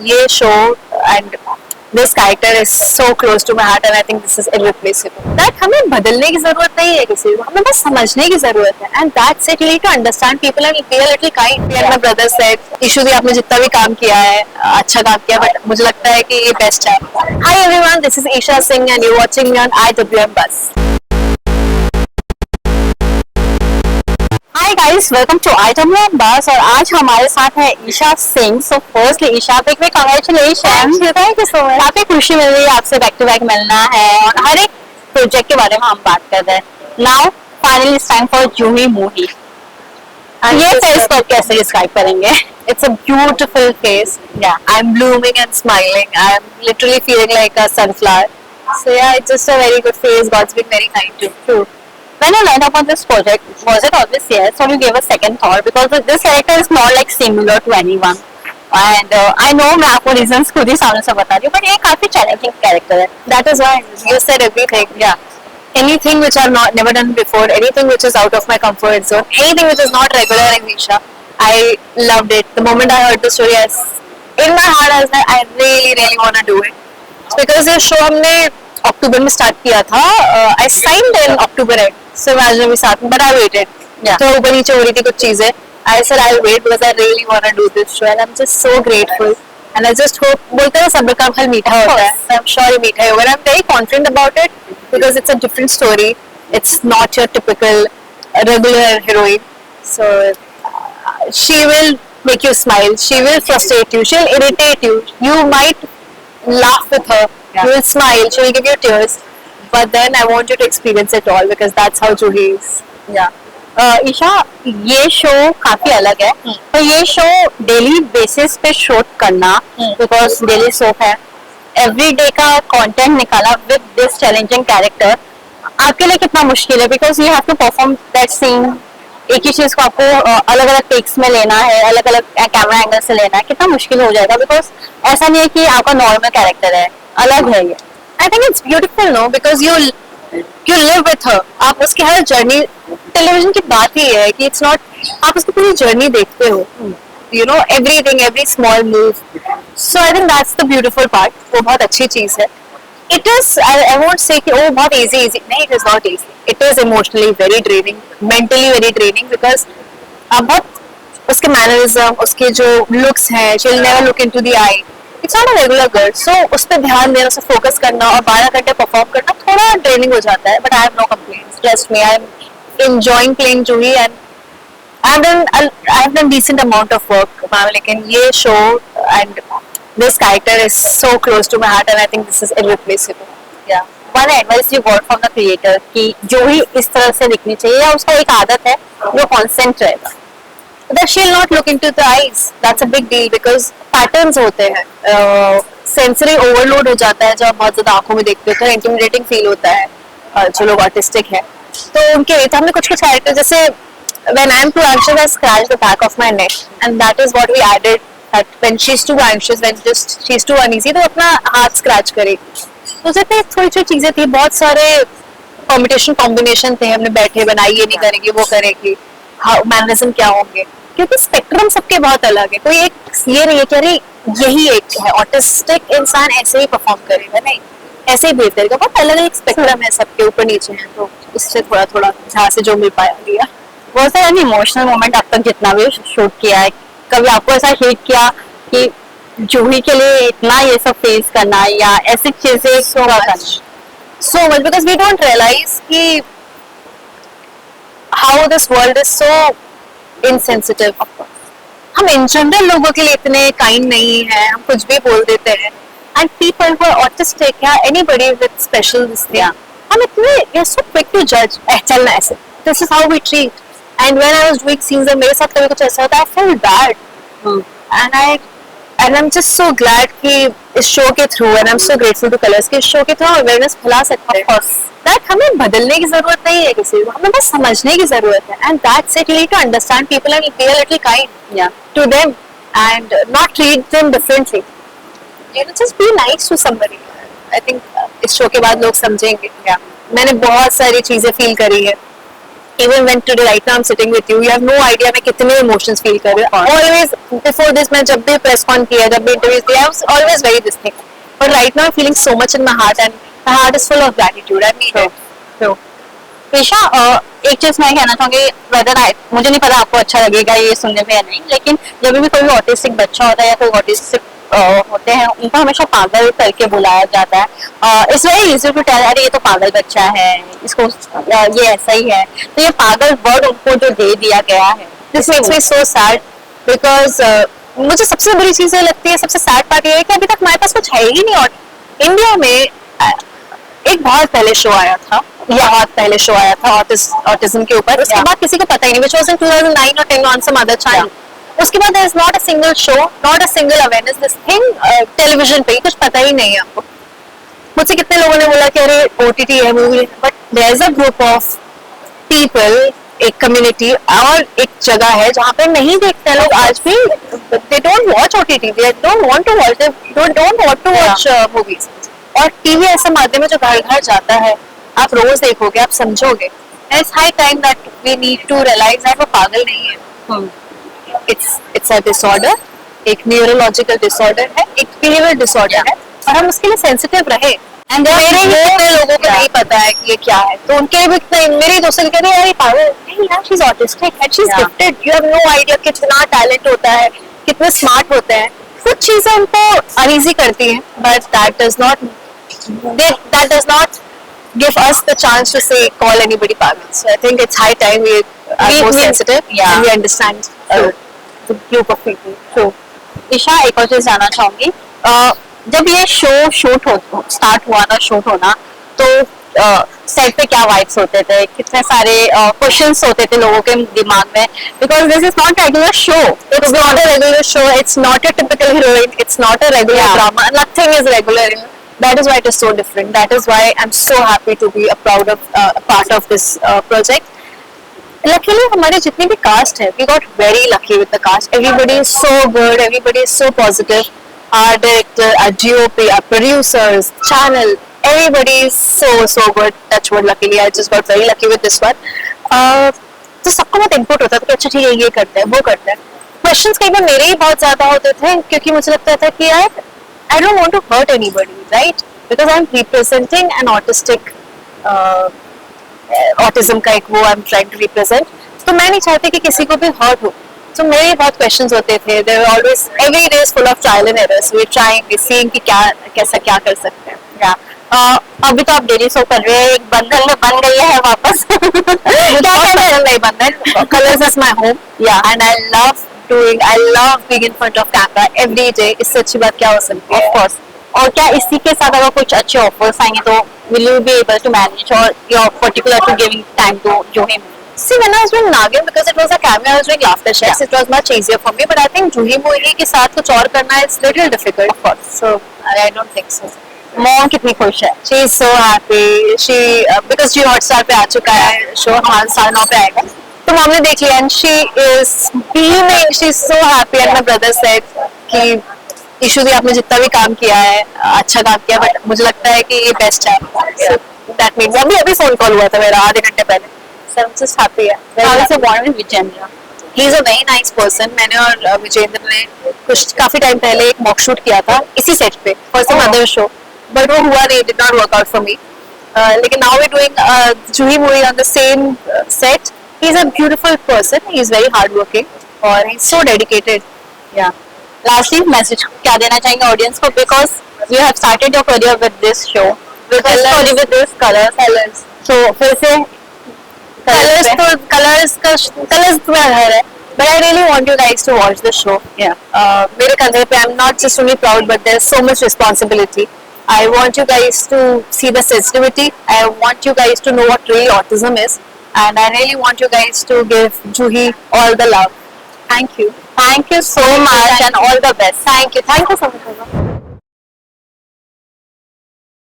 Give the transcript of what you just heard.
ये show and this character is so close to my heart and I think this is irreplaceable. That हमें बदलने की जरूरत नहीं है किसी को, हमें बस समझने की जरूरत है and that's it. You need to understand people and be a little kind. And my brother said, Ishu di आपने जितना भी काम किया है अच्छा काम किया, but मुझे लगता है कि ये बेस्ट है. Hi everyone, this is Isha Singh and you're watching me on IWM Buzz. Hi guys, welcome to IWM Buzz और आज हमारे साथ है Isha Singh. So firstly Isha, big congratulations. Thank you so much. काफी खुशी मिल रही है आपसे बैक टू बैक मिलना है और हर एक प्रोजेक्ट के बारे में हम बात कर रहे हैं. Now finally it's time for Juhi movie. ये फेस को कैसे डिस्क्राइब करेंगे? It's a beautiful face. Yeah, I'm blooming and smiling. I'm literally feeling like a sunflower. So yeah, it's just a very good face. God's been very kind to. True. When you learned about this project, was it always yes or you gave a second thought? Because this character is not like similar to anyone. And I know मैं आपको reasons खुद ही सामने से बता रही हूँ, but ये काफी challenging character है. That is why you said everything. Yeah. Anything which I've never done before, anything which is out of my comfort zone, anything which is not regular in Isha, I loved it. The moment I heard the story, in my heart I was like, I really want to do it. Because ये show हमने अक्टूबर में start किया था. I signed in October end. So imagine we start, but I waited. Yeah. तो ऊपर नीचे हो रही थी कुछ चीजें. I said I'll wait because I really want to do this show and I'm just so grateful. And I just hope, बोलते हैं सब्र का फल मीठा होता है. I'm sure ये मीठा होगा. I'm very confident about it because it's a different story. It's not your typical regular heroine. So she will make you smile. She will frustrate you. She'll irritate you. You might laugh with her. Yeah. You will smile. She will give you tears. But then I want you to experience it all because that's how Juhi is. Yeah. Isha, ये show काफी अलग है. तो ये show daily basis पे shoot करना, because daily soap है, everyday का कंटेंट निकाला विद दिस चैलेंजिंग कैरेक्टर, आपके लिए कितना मुश्किल है? Because you have to perform that scene. एक ही चीज को आपको अलग अलग टेक्स में लेना है, अलग अलग कैमरा एंगल से लेना है, कितना मुश्किल हो जाएगा? बिकॉज ऐसा नहीं है कि आपका नॉर्मल कैरेक्टर है, अलग है ये. I think it's beautiful, no? Because you live with her. आप उसकी हर जर्नी, टेलीविजन की बात ही है कि it's not, आप उसकी पूरी जर्नी देखते हो. You know everything, every small move. So I think that's the beautiful part. वो बहुत अच्छी चीज है. It is, I won't say कि वो बहुत easy. नहीं, it is not easy. It is emotionally very draining, mentally very draining because आप बहुत उसके मैनरिज्म, उसके जो looks हैं, she'll never look into the eye. It's not a regular girl, so उस पर ध्यान देना, उसे फोकस करना और 12 घंटे परफॉर्म करना थोड़ा ड्रेनिंग हो जाता है. But I have no complaints. Trust me, I am enjoying playing Juhi and I have done decent amount of work. लेकिन ये show and this character is so close to my heart and I think this is irreplaceable. Yeah. One advice you got from the creator कि Juhi इस तरह से दिखनी चाहिए या उसका एक आदत है जो constant रहेगा. That she'll not look into the eyes. That's a big deal because patterns होते हैं. Sensory overload हो जाता है जब आप बहुत ज़्यादा आँखों में देखते हो तो intimidating feel होता है. जो लोग artistic हैं तो उनके हमने कुछ कैरेक्टर जैसे when I'm too anxious I scratch the back of my neck and that is what we added. That when she's too anxious, when she's too uneasy तो अपना हाथ scratch करेगी. तो जितने थोड़ी चीजें थी, बहुत सारे permutation combination थे, हमने बैठे बनाई, ये नहीं करेगी वो करेगी, मैनरिज्म क्या होंगे, क्योंकि स्पेक्ट्रम सबके बहुत अलग है. कोई एक ये नहीं है कि अरे यही एक है, ऑटिस्टिक इंसान ऐसे ही परफॉर्म करेगा, नहीं, ऐसे ही बिहेव करेगा. बहुत अलग अलग स्पेक्ट्रम है, सबके ऊपर नीचे है. तो इससे थोड़ा जहाँ से जो मिल पाया लिया. बहुत सारे इमोशनल मोमेंट अब तक जितना भी शूट किया है, कभी आपको ऐसा हिट किया कि जूही के लिए इतना ये सब फेस करना या ऐसी चीजें so much because we don't realize कि how this world is so insensitive. हम in general लोगों के लिए इतने kind नहीं हैं, हम कुछ भी बोल देते हैं. And people who are autistic या anybody with special dyslexia, हम इतने we are so quick to judge. चलना ऐसे. This is how we treat. And when I was doing scenes और मेरे साथ कभी कुछ ऐसा होता, I felt bad. And I'm just so glad कि इस शो के through and I'm so grateful to Colors कि इस शो के थ्रू अवेयरनेस फैला सकते हैं. That हमें बदलने की जरूरत नहीं है किसी को, हमें बस समझने की जरूरत है. And that's it. You need to understand people and be a little kind to them and not treat them differently. You know, just be nice to somebody. I think इस शो के बाद लोग समझेंगे. मैंने बहुत सारी चीजें फील करी है Even when today right now I'm sitting with you, you have no idea मैं कितने emotions feel कर रही हूँ. Always before this मैं जब भी press con किया, जब भी interviews दिया, I was always very this thing. But right now I'm feeling so much in my heart, and my heart is full of gratitude. I mean it. So, Isha, एक चीज मैं कहना चाहूंगी, मुझे नहीं पता आपको अच्छा लगेगा ये सुनने में या नहीं, लेकिन जब भी कोई ऑटिस्टिक बच्चा होता है या कोई ऑटिस्टिक होते हैं, उनको हमेशा पागल करके बुलाया जाता है. It's very easy to tell, अरे ये तो पागल बच्चा है, इसको ये ऐसा ही है. तो ये पागल वर्ड उनको जो दे दिया गया है, this makes me so sad because मुझे सबसे बड़ी चीज ये लगती है, सबसे सैड पार्ट ये है कि अभी तक हमारे पास कुछ है ही नहीं. और इंडिया में एक बहुत पहले शो आया था, ऑटिज्म के ऊपर. उसके बाद किसी को पता ही नहीं, which was in 2009 or 10 on some other channel. उसके बाद there is not a single show, not a single awareness, this thing television पे कुछ पता ही नहीं है आपको. मुझसे कितने लोगों ने बोला कि अरे OTT है, movie, but there is a group of people, एक कम्युनिटी और एक जगह है जहाँ पे नहीं देखते लोग आज भी. they don't watch OTT, they don't want to watch, they don't want to watch movies. और टीवी ऐसा माध्यम है जो घर घर जाता है, आप रोज देखोगे, आप समझोगे. It's high time that we need to realize that वो पागल नहीं है. It's a disorder, एक न्यूरोलॉजिकल डिसऑर्डर है, एक बिहेवियर डिसऑर्डर है, और हम उसके लिए सेंसिटिव रहे. एंड मेरे ही कितने लोगों को नहीं पता है कि ये क्या है, तो उनके भी कितने मेरे दोस्तों कहते हैं यार ये पागल नहीं यार, she is autistic and she is gifted. You have no idea कितना टैलेंट होता है, कितने स्मार्ट होते हैं. कुछ चीजें उनको अनईजी करती हैं, but that does not give us the chance to say call anybody pagal. So I think it's high time we are more sensitive and we understand the group of people. So Isha, एक और चीज जानना चाहूंगी, जब ये show start हुआ ना, shoot होना, तो सेट पे क्या वाइब्स होते थे, कितने सारे क्वेश्चंस होते थे लोगों के दिमाग में, because this is not regular show. It's not a regular show, it's not a typical heroine, it's not a regular drama, nothing is regular. That is why it is so different. That is why I'm so happy to be a part of this project. Luckily, हमारे जितने भी cast है, we got very lucky with the cast. Everybody is so good. Everybody is so positive. Our director, our DOP, our producers, channel, everybody is so good. That's what luckily I just got very lucky with this one. तो सबको बहुत input होता था कि अच्छा ठीक है, ये करते हैं, वो करते हैं. Questions कई बार मेरे ही बहुत ज्यादा होते थे, क्योंकि मुझे लगता था कि यार I don't want to hurt anybody, right? Because I'm representing an autistic autism का एक वो I'm trying to represent. तो मैं नहीं चाहती कि किसी को भी hurt हो. So मेरे बहुत questions होते थे. They were always, every day is full of trial and errors. We're trying, we're seeing कि कैसा क्या कर सकते हैं. Yeah. अभी तो आप डेली शो कर रहे हैं, एक बंधन में बन गई है वापस. क्या करना है बंधन? Colors is my home. Yeah. And I love being in front of camera every day. इससे अच्छी बात क्या हो सकती है? Of course. और क्या इसी के साथ अगर कुछ अच्छे ऑफर्स आएंगे तो will you be able to manage, or you're particular to giving time to Juhi? See, when I was doing Nagin, because it was a cameo, I was doing Laughter Chefs. It was much easier for me. But I think Juhi Muhi के साथ कुछ और करना is little difficult. Of course. So I don't think so. Mom कितनी खुश है? She is so happy. Because Jio Hotstar पे आ चुका है शो, हमारे 9:30 पे आएगा. तो मॉम ने देख लिया and she is beaming. She is so happy. And my brother said कि ईशु दी आपने जितना भी काम किया है अच्छा काम किया, बट मुझे लगता है कि ये बेस्ट है. So that means अभी फोन कॉल हुआ था मेरा आधे घंटे पहले. So I'm just happy. How is the bond with Vijendra? He is a very nice person. मैंने और विजेंद्र ने काफी टाइम पहले एक मॉक शूट किया था इसी सेट पे for some other show, but वो हुआ नहीं, did not work out for me. लेकिन now we're doing Juhi movie on the same set. He's a beautiful person. He's very hardworking और he's so dedicated. Yeah. Lastly, message क्या देना चाहेंगे audience को, because you have started your career with this show, with this colors. So फिर से colors पूरा घर है. But I really want you guys to watch the show. Yeah. मेरे कंधे पे I'm not just only proud, but there's so much responsibility. I want you guys to see the sensitivity. I want you guys to know what really autism is, and I really want you guys to give Juhi all the love. Thank you. Thank you so much and all the best. Thank you so much.